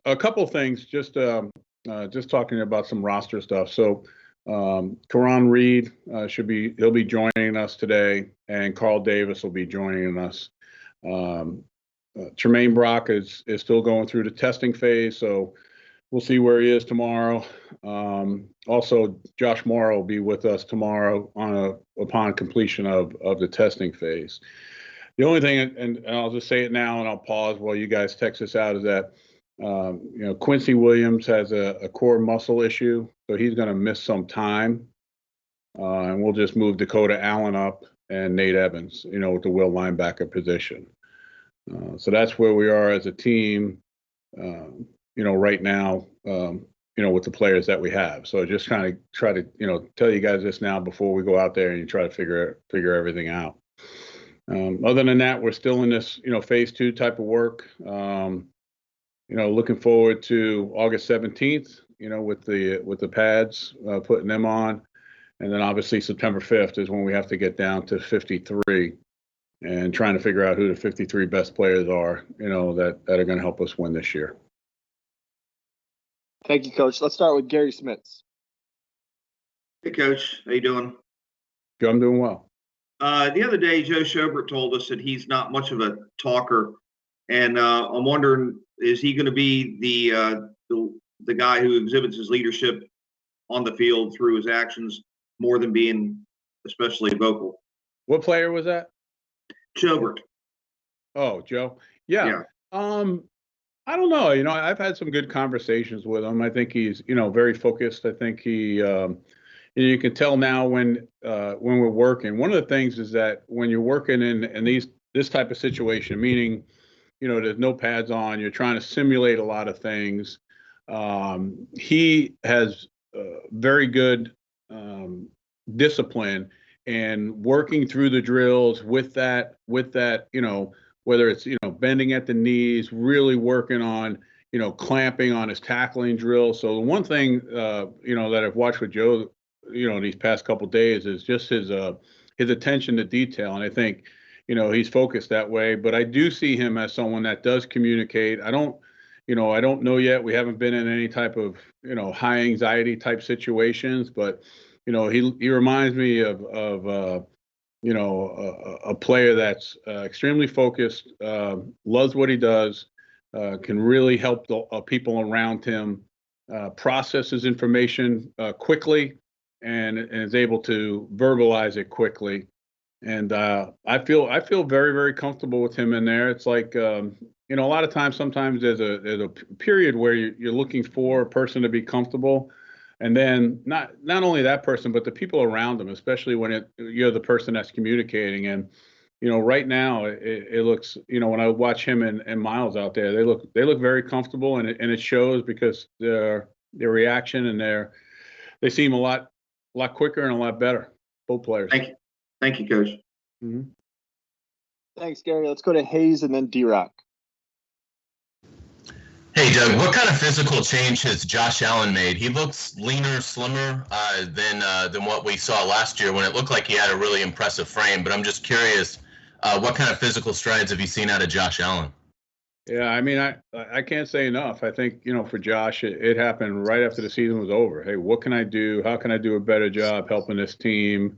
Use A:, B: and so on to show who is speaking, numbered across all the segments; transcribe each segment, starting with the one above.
A: A couple of things, just talking about some roster stuff. So, Karan Reed he'll be joining us today, and Carl Davis will be joining us. Tremaine Brock is still going through the testing phase, so we'll see where he is tomorrow. Also, Josh Morrow will be with us tomorrow upon completion of the testing phase. The only thing, and I'll just say it now, and I'll pause while you guys text this out, is that Quincy Williams has a core muscle issue, so he's going to miss some time, and we'll just move Dakota Allen up and Nate Evans, with the will linebacker position. So that's where we are as a team, right now, with the players that we have. So just kind of try to, tell you guys this now before we go out there and you try to figure everything out. Other than that, we're still in this, phase 2 type of work. Looking forward to August 17th, with the pads, putting them on. And then obviously September 5th is when we have to get down to 53 and trying to figure out who the 53 best players are, that are going to help us win this year.
B: Thank you, Coach. Let's start with Gary Smits.
C: Hey, Coach. How you doing?
A: Joe, I'm doing well.
C: The other day, Joe Schobert told us that he's not much of a talker, and I'm wondering, is he going to be the guy who exhibits his leadership on the field through his actions more than being especially vocal?
A: What player was that?
C: Schobert.
A: Oh, Joe. Yeah. I don't know. I've had some good conversations with him. I think he's, very focused. I think he, you can tell now when we're working. One of the things is that when you're working in this type of situation, meaning, there's no pads on, you're trying to simulate a lot of things. He has very good discipline and working through the drills with that, whether it's, bending at the knees, really working on, clamping on his tackling drill. So the one thing, that I've watched with Joe, these past couple of days is just his attention to detail. And I think, he's focused that way, but I do see him as someone that does communicate. I don't know yet. We haven't been in any type of, high anxiety type situations, but, he reminds me of a player that's extremely focused, loves what he does, can really help the people around him, processes information quickly, and is able to verbalize it quickly. And I feel very, very comfortable with him in there. It's like, a lot of times, sometimes there's a period where you're looking for a person to be comfortable. And then not only that person, but the people around them, especially when you're the person that's communicating. And, right now it looks, when I watch him and Miles out there, they look very comfortable, and it shows because their reaction and they seem a lot quicker and a lot better. Both players.
C: Thank you, Coach.
A: Mm-hmm.
B: Thanks, Gary. Let's go to Hayes and then D-Rock.
D: Hey, Doug, what kind of physical change has Josh Allen made? He looks leaner, slimmer than what we saw last year when it looked like he had a really impressive frame. But I'm just curious, what kind of physical strides have you seen out of Josh Allen?
A: Yeah, I mean, I can't say enough. I think, for Josh, it happened right after the season was over. Hey, what can I do? How can I do a better job helping this team?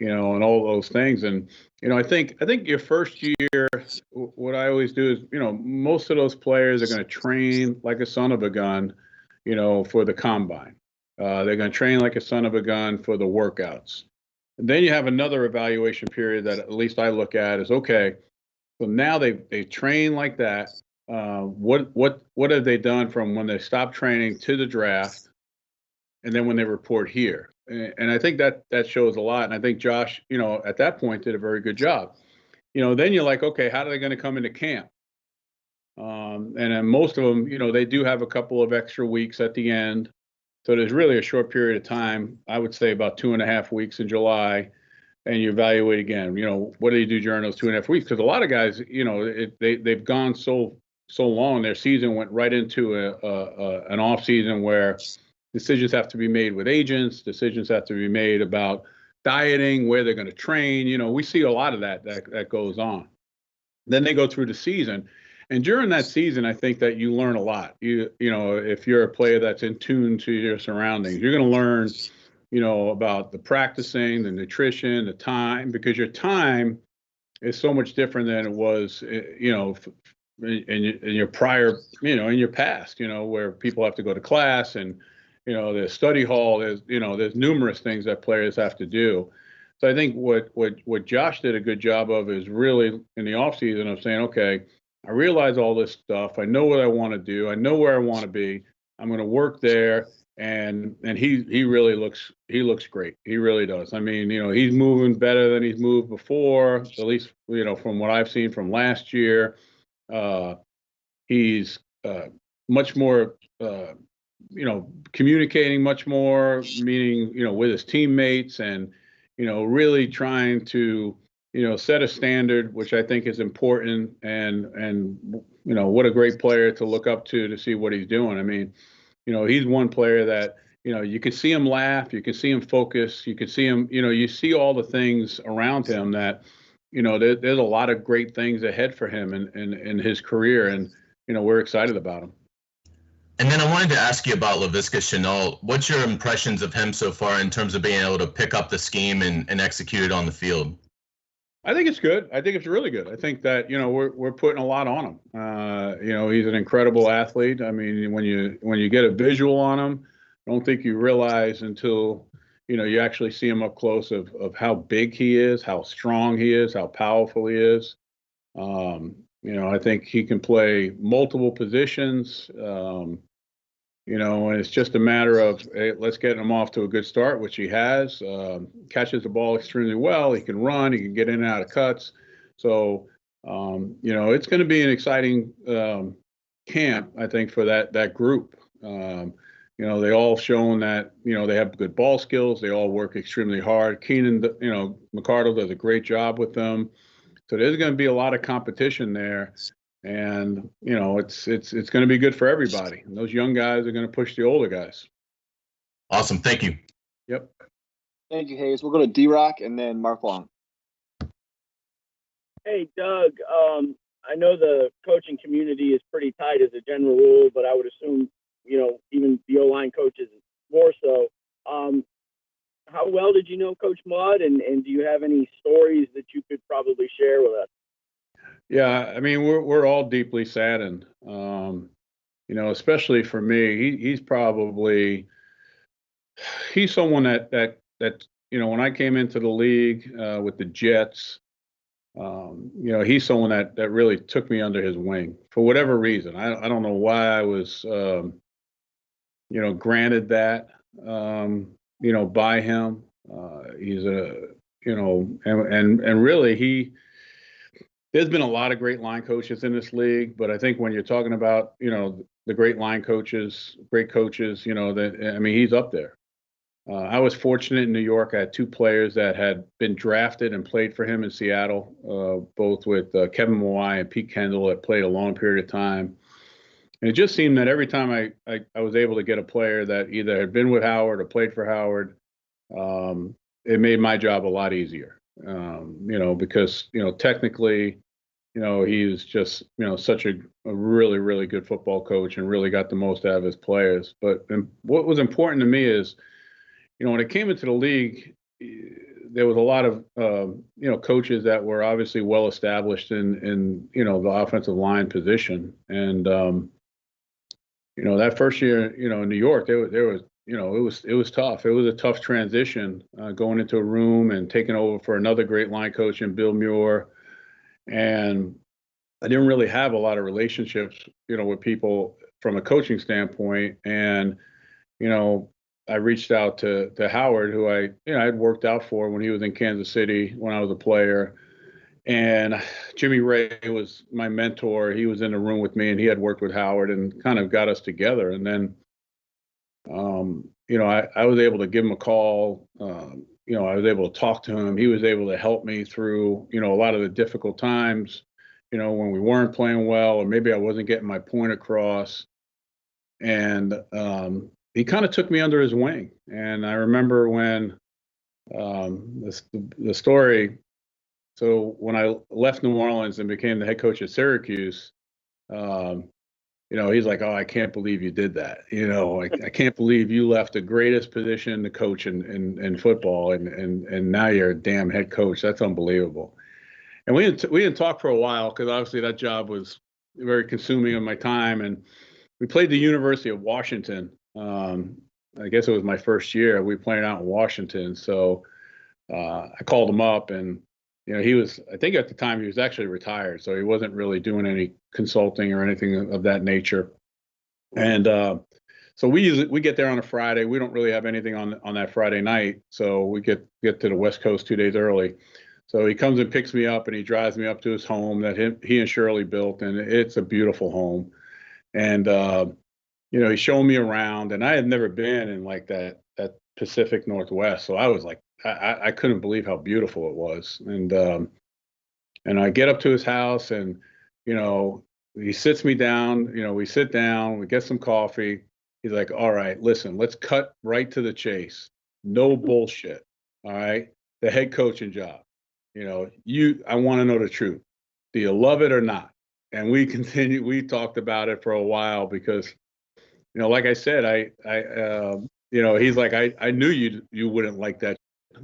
A: And all those things. And, I think your first year, what I always do is, most of those players are going to train like a son of a gun, for the combine. They're going to train like a son of a gun for the workouts. And then you have another evaluation period that at least I look at is, okay, so now they train like that. What have they done from when they stopped training to the draft, and then when they report here? And I think that shows a lot. And I think Josh, at that point did a very good job. Then you're like, okay, how are they going to come into camp? And then most of them, they do have a couple of extra weeks at the end. So there's really a short period of time, I would say about 2.5 weeks in July, and you evaluate again, what do you do during those 2.5 weeks? Because a lot of guys, they've gone so long, their season went right into an off season where decisions have to be made with agents. Decisions have to be made about dieting, where they're going to train. We see a lot of that goes on. Then they go through the season. And during that season, I think that you learn a lot. You know, if you're a player that's in tune to your surroundings, you're going to learn, about the practicing, the nutrition, the time, because your time is so much different than it was, in your prior, in your past, where people have to go to class and, there's study hall, there's numerous things that players have to do. So I think what Josh did a good job of is really in the off season of saying, okay, I realize all this stuff. I know what I want to do. I know where I want to be. I'm going to work there. And he really looks great. He really does. I mean, he's moving better than he's moved before, at least, from what I've seen from last year. He's much more, communicating much more, meaning, with his teammates and, really trying to, set a standard, which I think is important. And, what a great player to look up to see what he's doing. I mean, he's one player that, you can see him laugh, you can see him focus, you can see him, you see all the things around him that, there's a lot of great things ahead for him in his career. And, we're excited about him.
D: And then I wanted to ask you about Laviska Shenault. What's your impressions of him so far in terms of being able to pick up the scheme and execute it on the field?
A: I think it's good. I think it's really good. I think that, we're putting a lot on him. He's an incredible athlete. I mean, when you get a visual on him, I don't think you realize until, you actually see him up close of how big he is, how strong he is, how powerful he is. I think he can play multiple positions. And it's just a matter of, hey, let's get him off to a good start, which he has. Catches the ball extremely well. He can run. He can get in and out of cuts. So, it's going to be an exciting camp, I think, for that group. They all shown that, they have good ball skills. They all work extremely hard. Keenan, McCardle does a great job with them. So there's going to be a lot of competition there. And, it's going to be good for everybody. And those young guys are going to push the older guys.
D: Awesome. Thank you.
A: Yep.
B: Thank you, Hayes. We'll go to D-Rock and then Mark Long.
E: Hey, Doug, I know the coaching community is pretty tight as a general rule, but I would assume, even the O-line coaches more so. How well did you know Coach Mudd, and do you have any stories that you could probably share with us?
A: Yeah, I mean, we're all deeply saddened, especially for me. He's someone that when I came into the league with the Jets, he's someone that really took me under his wing for whatever reason. I don't know why I was, granted that, by him. He's and really there's been a lot of great line coaches in this league, but I think when you're talking about, the great line coaches, great coaches, he's up there. I was fortunate in New York. I had two players that had been drafted and played for him in Seattle, both with Kevin Mawai and Pete Kendall, that played a long period of time. And it just seemed that every time I was able to get a player that either had been with Howard or played for Howard, it made my job a lot easier. Because, technically, he was just, such a really, really good football coach and really got the most out of his players. But what was important to me is, when it came into the league, there was a lot of, coaches that were obviously well established in the offensive line position. And, that first year, in New York, there was, it was tough. It was a tough transition going into a room and taking over for another great line coach in Bill Muir. And I didn't really have a lot of relationships, with people from a coaching standpoint. And, I reached out to Howard, who I had worked out for when he was in Kansas City when I was a player. And Jimmy Ray was my mentor. He was in the room with me, and he had worked with Howard and kind of got us together. And then, I was able to give him a call. I was able to talk to him. He was able to help me through, a lot of the difficult times, when we weren't playing well, or maybe I wasn't getting my point across. And he kind of took me under his wing. And I remember when the story. So when I left New Orleans and became the head coach at Syracuse, He's like, oh, I can't believe you did that. I can't believe you left the greatest position to coach in football, and now you're a damn head coach. That's unbelievable. And we didn't talk for a while because obviously that job was very consuming of my time. And we played the University of Washington. I guess it was my first year. We played out in Washington, so I called him up, and he was, I think at the time he was actually retired, so he wasn't really doing any consulting or anything of that nature. And so we get there on a Friday. We don't really have anything on that Friday night, so we get to the West Coast 2 days early. So he comes and picks me up, and he drives me up to his home that he and Shirley built, and it's a beautiful home. And he's showing me around, and I had never been in like that Pacific Northwest, so I was like, I couldn't believe how beautiful it was. And I get up to his house, and he sits me down. We sit down, we get some coffee. He's like, all right, listen, let's cut right to the chase. No bullshit. All right, the head coaching job. I want to know the truth. Do you love it or not? And we talked about it for a while because, like I said, he's like, I knew you wouldn't like that.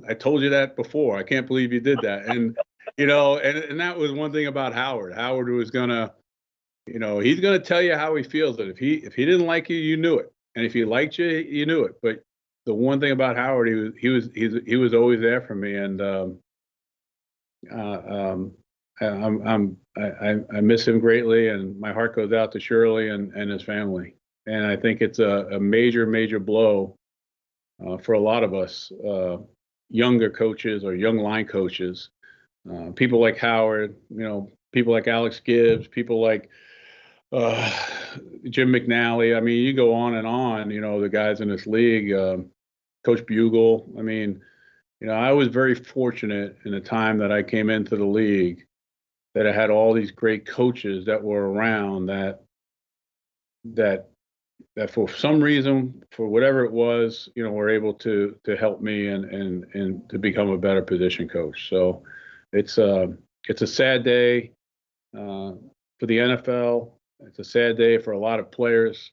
A: I told you that before. I can't believe you did that. And, and that was one thing about Howard. Howard was gonna, he's gonna tell you how he feels. That if he didn't like you, you knew it. And if he liked you, you knew it. But the one thing about Howard, he was always there for me. And I miss him greatly, and my heart goes out to Shirley and his family. And I think it's a major blow for a lot of us younger coaches or young line coaches, people like Howard, people like Alex Gibbs, people like Jim McNally. I mean, you go on and on. The guys in this league, Coach Bugle. I mean, I was very fortunate in the time that I came into the league that I had all these great coaches that were around that for some reason, for whatever it was, were able to help me and to become a better position coach. So it's a sad day for the NFL. It's a sad day for a lot of players.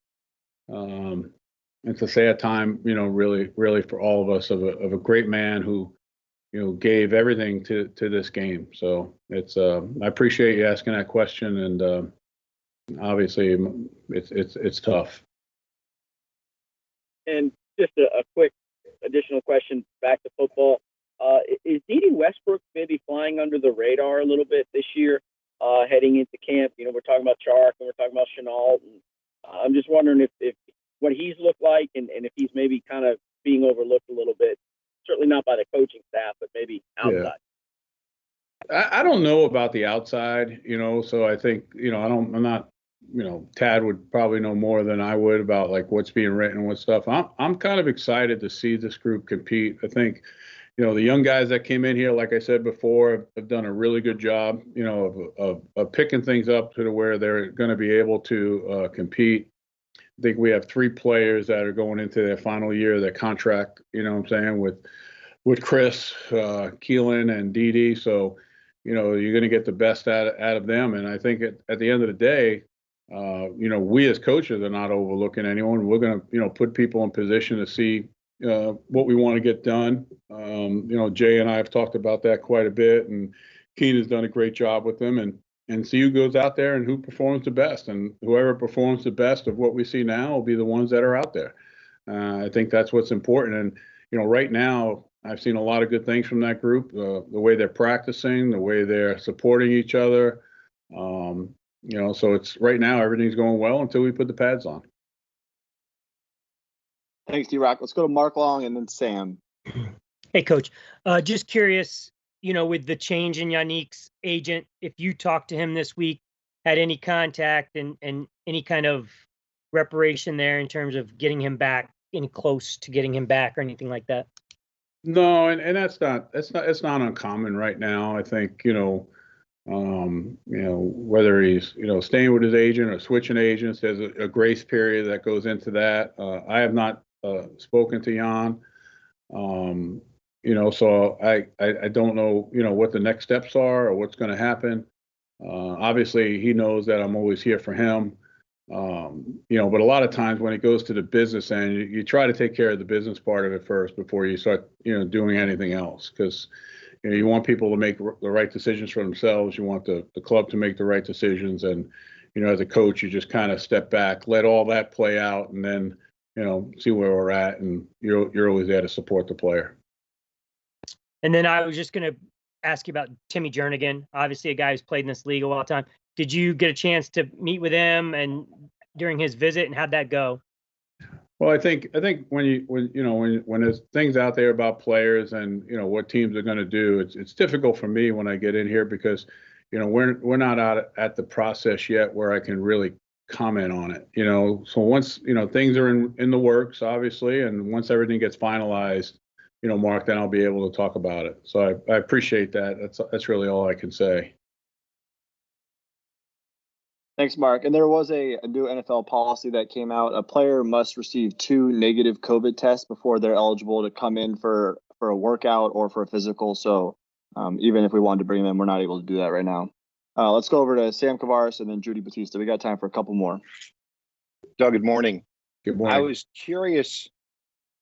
A: It's a sad time, really for all of us of a great man who, gave everything to this game. So it's I appreciate you asking that question, and obviously it's tough.
E: And just a quick additional question back to football. Is Dede Westbrook maybe flying under the radar a little bit this year, heading into camp? We're talking about Chark and we're talking about Chenault. And I'm just wondering if what he's looked like and if he's maybe kind of being overlooked a little bit, certainly not by the coaching staff, but maybe outside.
A: Yeah. I don't know about the outside, so I think, I'm not, Tad would probably know more than I would about like what's being written and what stuff. I'm kind of excited to see this group compete. I think, the young guys that came in here, like I said before, have done a really good job, of picking things up to where they're going to be able to compete. I think we have 3 players that are going into their final year of their contract, with Chris, Keelan, and Dede. So, you're going to get the best out of them. And I think at the end of the day, we as coaches are not overlooking anyone. We're going to, put people in position to see what we want to get done. Jay and I have talked about that quite a bit, and Keen has done a great job with them, and see who goes out there and who performs the best. And whoever performs the best of what we see now will be the ones that are out there. I think that's what's important. And, right now, I've seen a lot of good things from that group, the way they're practicing, the way they're supporting each other. So it's right now, everything's going well until we put the pads on.
B: Thanks, D-Rock. Let's go to Mark Long and then Sam.
F: Hey, Coach. Just curious, with the change in Yannick's agent, if you talked to him this week, had any contact and any kind of reparation there in terms of getting him back, any close to getting him back or anything like that?
A: No, and it's not uncommon right now. I think, whether he's, staying with his agent or switching agents, there's a grace period that goes into that. I have not spoken to Jan. So I don't know, what the next steps are or what's going to happen. Obviously, he knows that I'm always here for him. But a lot of times when it goes to the business end, you try to take care of the business part of it first before you start, doing anything else. Because, you want people to make the right decisions for themselves. You want the club to make the right decisions. And, as a coach, you just kind of step back, let all that play out, and then, see where we're at. And you're always there to support the player.
F: And then I was just going to ask you about Timmy Jernigan, obviously a guy who's played in this league a long time. Did you get a chance to meet with him and during his visit, and how'd that go?
A: Well, I think when there's things out there about players and what teams are going to do, it's difficult for me when I get in here because we're not out at the process yet where I can really comment on it. So once things are in the works, obviously, and once everything gets finalized, Mark, then I'll be able to talk about it. So I appreciate that. That's really all I can say.
B: Thanks, Mark. And there was a new NFL policy that came out. A player must receive 2 negative COVID tests before they're eligible to come in for a workout or for a physical. So even if we wanted to bring them, we're not able to do that right now. Let's go over to Sam Kavaris and then Judy Batista. We got time for a couple more.
G: Doug, good morning.
A: Good morning.
G: I was curious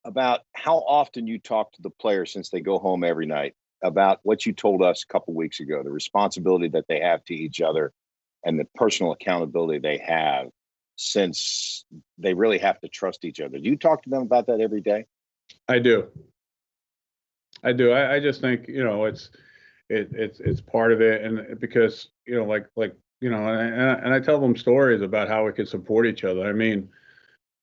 G: about how often you talk to the players since they go home every night about what you told us a couple weeks ago, the responsibility that they have to each other and the personal accountability they have, since they really have to trust each other. Do you talk to them about that every day?
A: I do. I just think, it's part of it. And because, and I tell them stories about how we could support each other. I mean,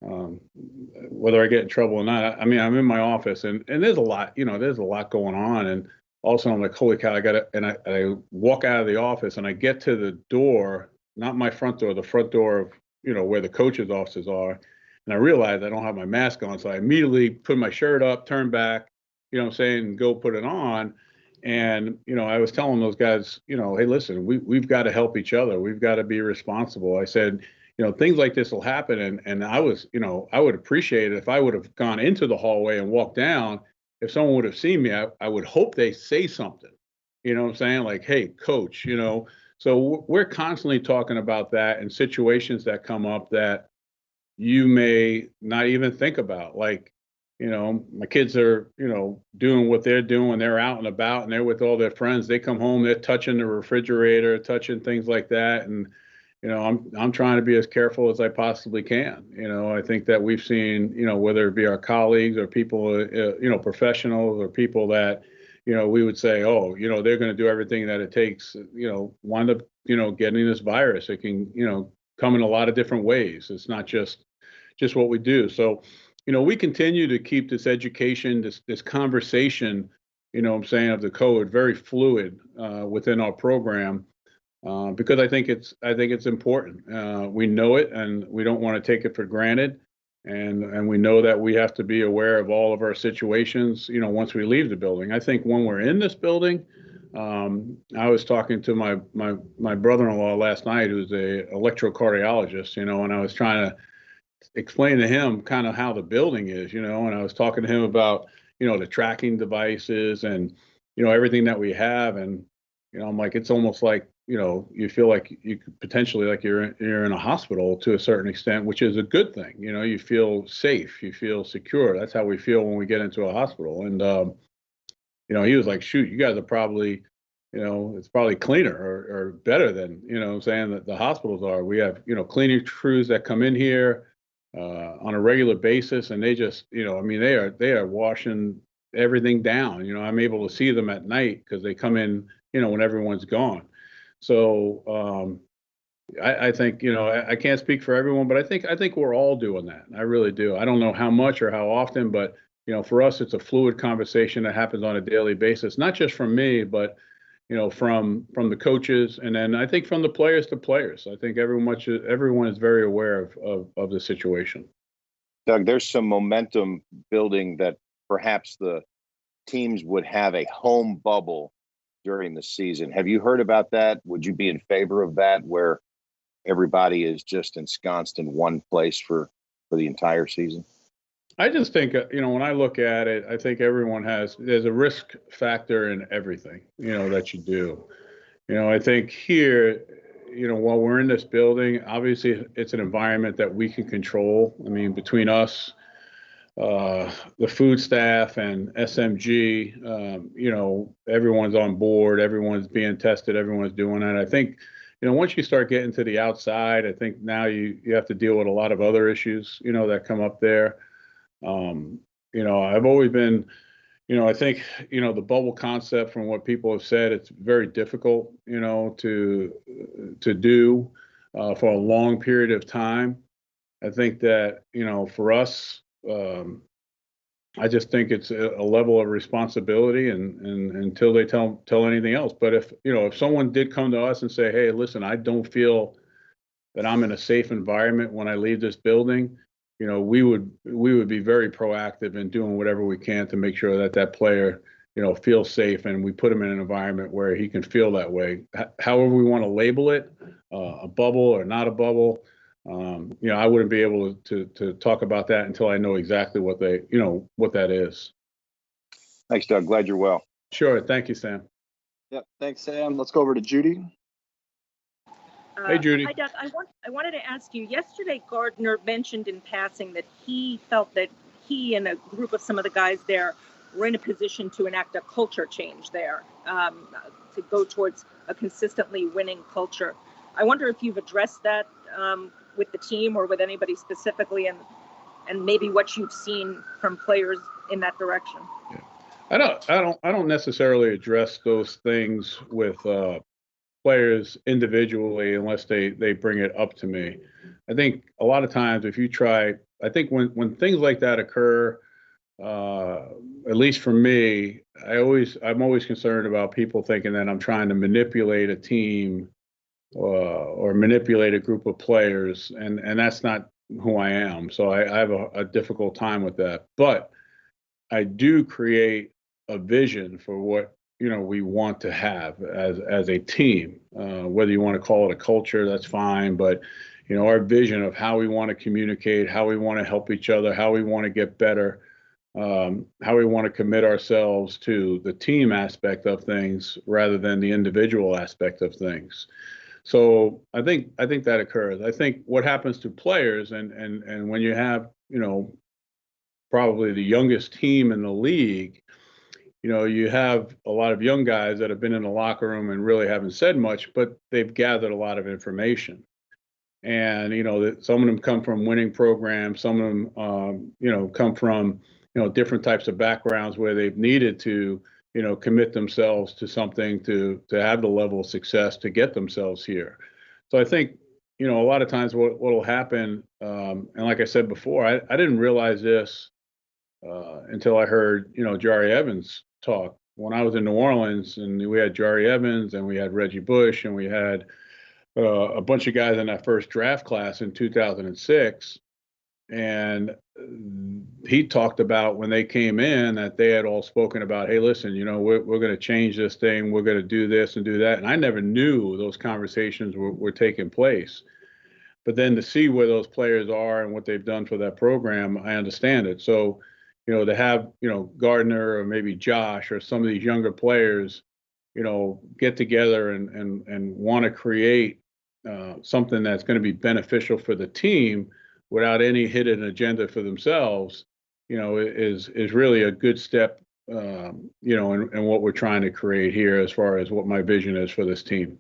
A: whether I get in trouble or not, I mean, I'm in my office and there's a lot, there's a lot going on. And also I'm like, holy cow, I walk out of the office and I get to the door, not my front door, the front door of, where the coaches' offices are. And I realize I don't have my mask on. So I immediately put my shirt up, turn back, go put it on. And, I was telling those guys, hey, listen, we've got to help each other. We've got to be responsible. I said, things like this will happen. And I was, I would appreciate it if I would have gone into the hallway and walked down. If someone would have seen me, I would hope they say something, what I'm saying? Like, hey, coach, so we're constantly talking about that and situations that come up that you may not even think about. Like, my kids are, doing what they're doing. They're out and about and they're with all their friends. They come home, they're touching the refrigerator, touching things like that. And, I'm trying to be as careful as I possibly can. I think that we've seen, whether it be our colleagues or people, professionals or people that, we would say, oh, they're going to do everything that it takes, wind up, getting this virus. It can, come in a lot of different ways. It's not just what we do. So, we continue to keep this education, this conversation, of the code very fluid within our program. Because I think it's important. We know it, and we don't want to take it for granted. And we know that we have to be aware of all of our situations. Once we leave the building. I think when we're in this building, I was talking to my brother-in-law last night, who's a electrocardiologist. And I was trying to explain to him kind of how the building is. And I was talking to him about the tracking devices and everything that we have. And I'm like, it's almost like you feel like you could potentially like you're in a hospital to a certain extent, which is a good thing. You feel safe, you feel secure. That's how we feel when we get into a hospital. And he was like, shoot, you guys are probably, it's probably cleaner or better than saying that the hospitals are. We have cleaning crews that come in here on a regular basis, and they just they are washing everything down. I'm able to see them at night because they come in when everyone's gone. So I think I can't speak for everyone, but I think we're all doing that. I really do. I don't know how much or how often, but for us, it's a fluid conversation that happens on a daily basis, not just from me, but from the coaches, and then I think from the players to players. I think everyone is very aware of the situation.
G: Doug, there's some momentum building that perhaps the teams would have a home bubble during the season. Have you heard about that? Would you be in favor of that, where everybody is just ensconced in one place for the entire season?
A: I just think, when I look at it, I think there's a risk factor in everything, that you do. I think here, while we're in this building, obviously it's an environment that we can control. I mean, between us, the food staff and SMG, everyone's on board, everyone's being tested, everyone's doing it. I think, once you start getting to the outside, I think now you have to deal with a lot of other issues, that come up there. I've always been, I think, the bubble concept, from what people have said, it's very difficult, to do for a long period of time. I think that, for us, I just think it's a level of responsibility, and until they tell anything else. But if someone did come to us and say, hey, listen, I don't feel that I'm in a safe environment when I leave this building, we would be very proactive in doing whatever we can to make sure that that player, feels safe, and we put him in an environment where he can feel that way. However we want to label it, a bubble or not a bubble. I wouldn't be able to talk about that until I know exactly what that is.
G: Thanks, Doug. Glad you're well.
A: Sure. Thank you, Sam.
B: Yep. Thanks, Sam. Let's go over to Judy.
A: Hey, Judy.
H: Hi, Doug. I wanted to ask you, yesterday Gardner mentioned in passing that he felt that he and a group of some of the guys there were in a position to enact a culture change there, to go towards a consistently winning culture. I wonder if you've addressed that with the team or with anybody specifically, and maybe what you've seen from players in that direction.
A: Yeah. I don't necessarily address those things with players individually unless they bring it up to me. I think a lot of times I think when things like that occur, at least for me, I'm always concerned about people thinking that I'm trying to manipulate a team or manipulate a group of players, and that's not who I am. So I have a difficult time with that. But I do create a vision for what we want to have as a team. Whether you want to call it a culture, that's fine. But our vision of how we want to communicate, how we want to help each other, how we want to get better, how we want to commit ourselves to the team aspect of things rather than the individual aspect of things. So I think that occurs. I think what happens to players, and when you have probably the youngest team in the league, you have a lot of young guys that have been in the locker room and really haven't said much, but they've gathered a lot of information. And some of them come from winning programs, some of them come from different types of backgrounds where they've needed to commit themselves to something to have the level of success to get themselves here. So I think a lot of times what will happen, and like I said before, I didn't realize this until I heard Jari Evans talk when I was in New Orleans, and we had Jari Evans and we had Reggie Bush and we had a bunch of guys in that first draft class in 2006. And he talked about when they came in that they had all spoken about, hey, listen, we're going to change this thing. We're going to do this and do that. And I never knew those conversations were taking place. But then to see where those players are and what they've done for that program, I understand it. So, to have, Gardner or maybe Josh or some of these younger players, get together and want to create something that's going to be beneficial for the team without any hidden agenda for themselves, is really a good step, in what we're trying to create here as far as what my vision is for this team.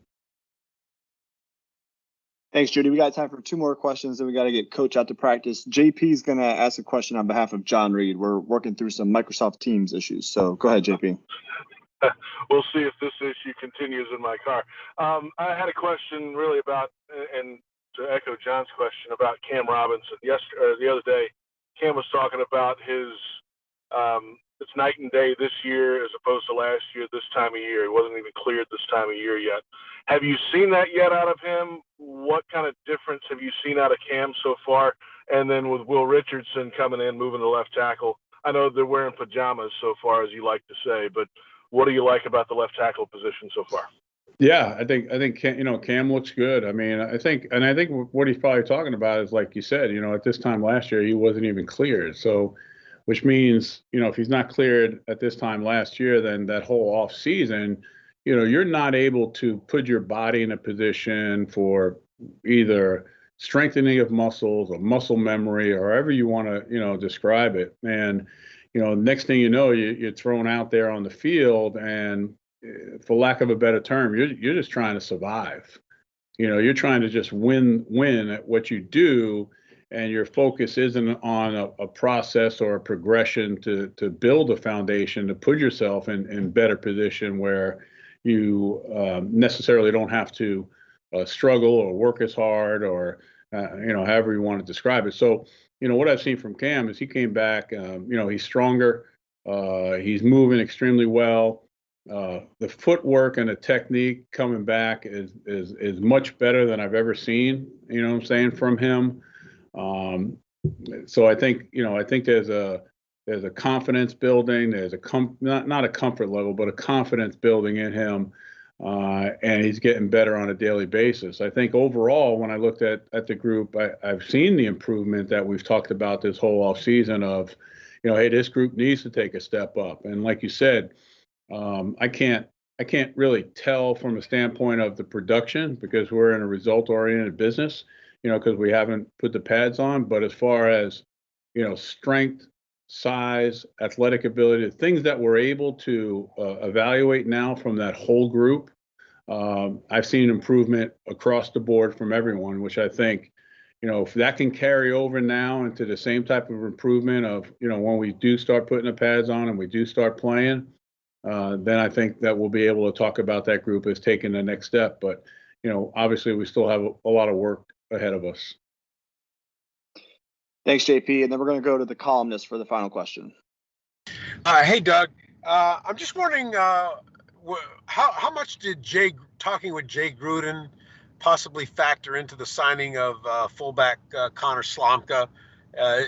B: Thanks, Judy. We got time for two more questions, then we got to get Coach out to practice. JP is going to ask a question on behalf of John Reed. We're working through some Microsoft Teams issues, so go ahead, JP.
I: We'll see if this issue continues in my car. I had a question really about, and to echo John's question about Cam Robinson. The other day, Cam was talking about his it's night and day this year as opposed to last year this time of year. He wasn't even cleared this time of year yet. Have you seen that yet out of him? What kind of difference have you seen out of Cam so far? And then with Will Richardson coming in, moving to left tackle, I know they're wearing pajamas so far, as you like to say, but what do you like about the left tackle position so far?
A: Yeah, I think Cam looks good. I mean, I think what he's probably talking about is, like you said, at this time last year he wasn't even cleared. So, which means if he's not cleared at this time last year, then that whole off season, you're not able to put your body in a position for either strengthening of muscles or muscle memory or however you want to, describe it. And, next thing you know, you're thrown out there on the field and for lack of a better term, you're just trying to survive. You're trying to just win at what you do, and your focus isn't on a process or a progression to build a foundation to put yourself in better position where you necessarily don't have to struggle or work as hard or however you want to describe it. So what I've seen from Cam is he came back. He's stronger. He's moving extremely well. The footwork and the technique coming back is much better than I've ever seen. From him. So I think there's a confidence building. There's not a comfort level, but a confidence building in him, and he's getting better on a daily basis. I think overall, when I looked at the group, I've seen the improvement that we've talked about this whole off season of, hey, this group needs to take a step up. And like you said, I can't really tell from a standpoint of the production because we're in a result-oriented business, because we haven't put the pads on. But as far as, strength, size, athletic ability, the things that we're able to evaluate now from that whole group, I've seen improvement across the board from everyone, which I think, if that can carry over now into the same type of improvement of, when we do start putting the pads on and we do start playing, then I think that we'll be able to talk about that group as taking the next step. But, obviously we still have a lot of work ahead of us.
B: Thanks, JP. And then we're going to go to the columnist for the final question.
J: Hey, Doug. I'm just wondering how much did talking with Jay Gruden possibly factor into the signing of fullback Connor Slomka?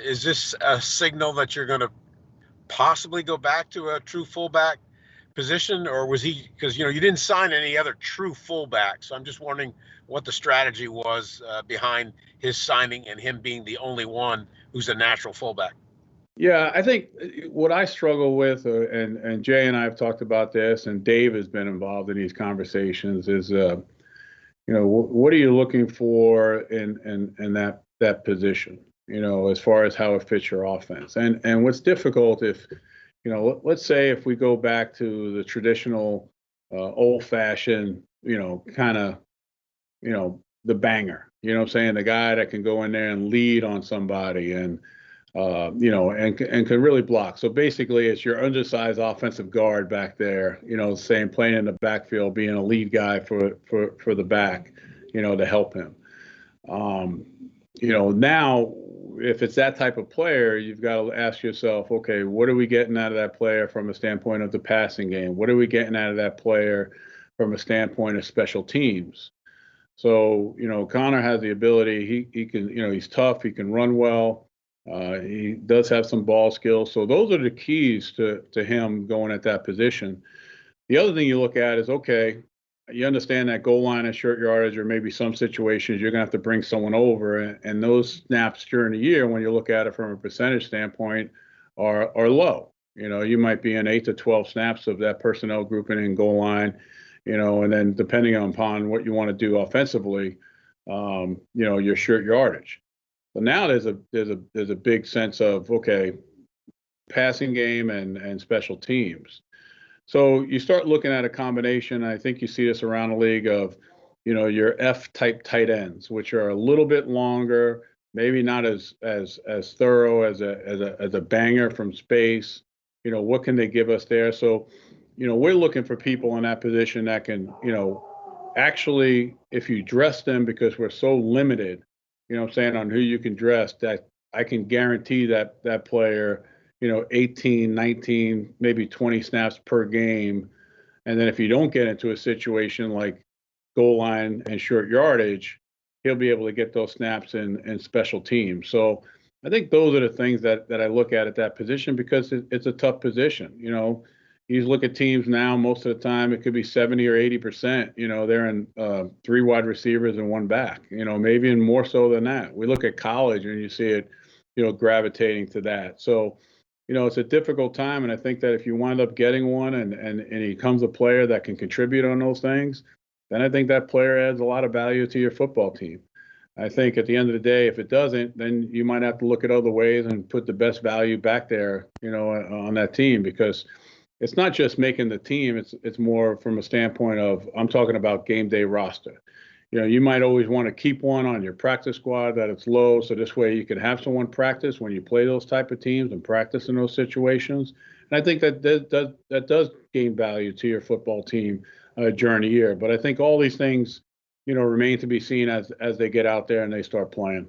J: Is this a signal that you're going to possibly go back to a true fullback position, or was he, because you didn't sign any other true fullback, so I'm just wondering what the strategy was behind his signing and him being the only one who's a natural fullback?
A: Yeah, I think what I struggle with, and Jay and I have talked about this, and Dave has been involved in these conversations, is what are you looking for in that position? As far as how it fits your offense, and what's difficult if let's say if we go back to the traditional old-fashioned, kind of, the banger, the guy that can go in there and lead on somebody and and can really block. So basically, it's your undersized offensive guard back there, playing in the backfield, being a lead guy for the back, to help him. Now, if it's that type of player, you've got to ask yourself, okay, what are we getting out of that player from a standpoint of the passing game? What are we getting out of that player from a standpoint of special teams? So, Connor has the ability, he can, he's tough, he can run well. He does have some ball skills. So those are the keys to him going at that position. The other thing you look at is, okay, you understand that goal line and short yardage, or maybe some situations you're going to have to bring someone over, and those snaps during the year, when you look at it from a percentage standpoint, are low. You might be in 8 to 12 snaps of that personnel grouping in goal line, and then depending upon what you want to do offensively, your short yardage. But now there's a big sense of, okay, passing game and special teams. So you start looking at a combination. I think you see this around the league of, your F-type tight ends, which are a little bit longer, maybe not as thorough as a banger from space. What can they give us there? So, we're looking for people in that position that can, actually, if you dress them, because we're so limited, on who you can dress, that I can guarantee that player, 18, 19, maybe 20 snaps per game. And then if you don't get into a situation like goal line and short yardage, he'll be able to get those snaps in special teams. So I think those are the things that I look at that position, because it's a tough position. You look at teams now, most of the time it could be 70 or 80%. They're in 3 wide receivers and 1 back, maybe even more so than that. We look at college and you see it, gravitating to that. So, it's a difficult time. And I think that if you wind up getting one and he becomes a player that can contribute on those things, then I think that player adds a lot of value to your football team. I think at the end of the day, if it doesn't, then you might have to look at other ways and put the best value back there, on that team, because it's not just making the team. It's more from a standpoint of, I'm talking about game day roster. You might always want to keep one on your practice squad that it's low, so this way you can have someone practice when you play those type of teams and practice in those situations. And I think that does gain value to your football team during the year. But I think all these things, remain to be seen as they get out there and they start playing.